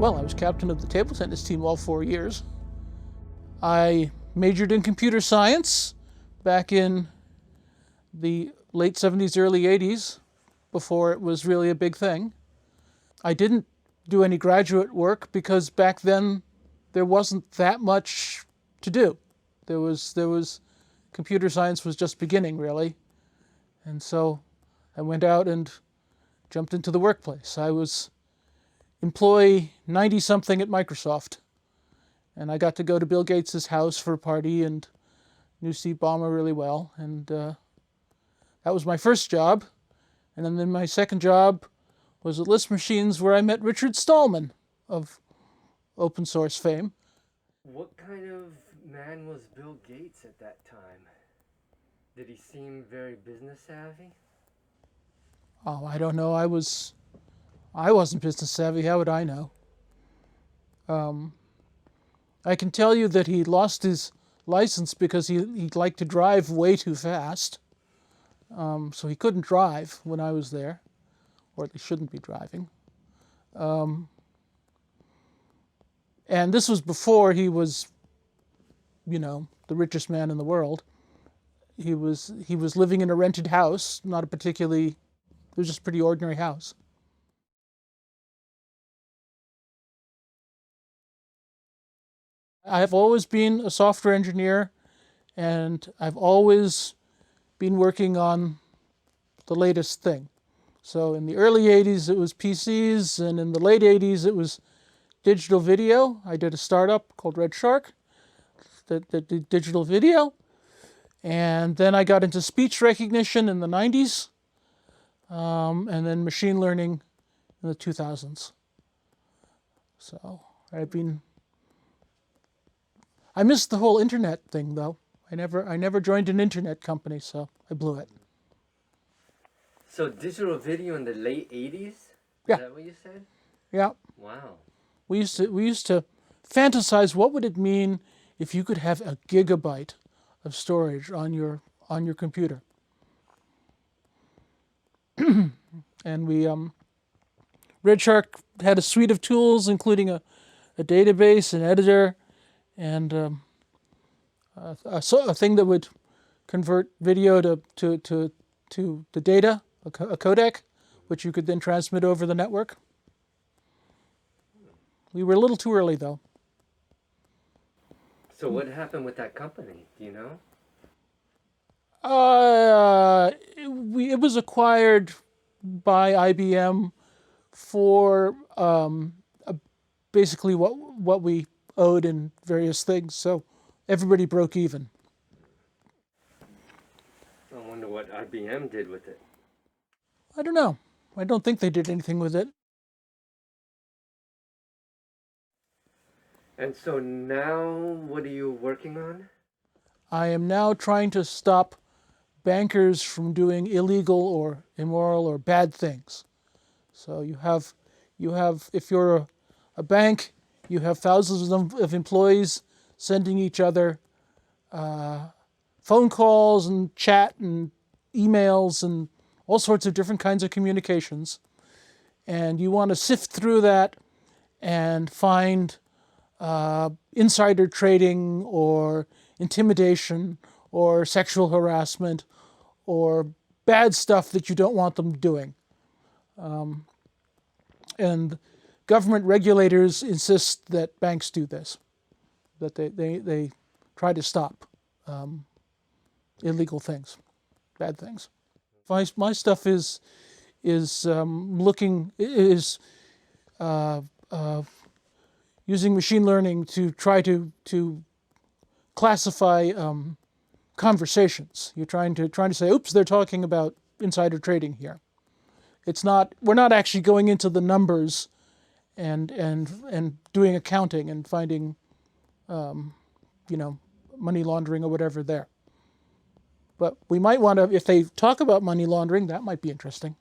Well, I was captain of the table tennis team all 4 years. I majored in computer science back in the late 70s, early 80s, before it was really a big thing. I didn't do any graduate work because back then there wasn't that much to do. Computer science was just beginning, really. And so I went out and jumped into the workplace. I was employee 90-something at Microsoft. And I got to go to Bill Gates' house for a party and knew Steve Ballmer really well. And that was my first job. And then my second job was at Lisp Machines, where I met Richard Stallman of open source fame. What kind of man was Bill Gates at that time? Did he seem very business savvy? Oh, I don't know. I wasn't business savvy. How would I know? I can tell you that he lost his license because he liked to drive way too fast. So he couldn't drive when I was there, or at least shouldn't be driving. And this was before he was, the richest man in the world. He was living in a rented house, it was just a pretty ordinary house. I've always been a software engineer, and I've always been working on the latest thing. So in the early 80s, it was PCs, and in the late 80s, it was digital video. I did a startup called RedShark that did digital video. And then I got into speech recognition in the 90s, and then machine learning in the 2000s. So I missed the whole internet thing, though. I never joined an internet company, so I blew it. So digital video in the late 80s? Yeah. Is that what you said? Yeah. Wow. We used to fantasize what would it mean if you could have a gigabyte of storage on your computer. And RedShark had a suite of tools, including a database, an editor, and a thing that would convert video to the data, a codec, which you could then transmit over the network. We were a little too early, though. So what happened with that company? Do you know? It was acquired by IBM for basically what we owed in various things. So everybody broke even. I wonder what IBM did with it. I don't know. I don't think they did anything with it. And so now, what are you working on? I am now trying to stop bankers from doing illegal or immoral or bad things. So you have, if you're a bank, you have thousands of employees sending each other phone calls and chat and emails and all sorts of different kinds of communications. And you want to sift through that and find insider trading or intimidation or sexual harassment or bad stuff that you don't want them doing. And government regulators insist that banks do this, that they try to stop illegal things, bad things. My stuff is using machine learning to try to classify conversations. You're trying to say, oops, they're talking about insider trading here. We're not actually going into the numbers and doing accounting and finding money laundering or whatever there. But we might want to, if they talk about money laundering, that might be interesting.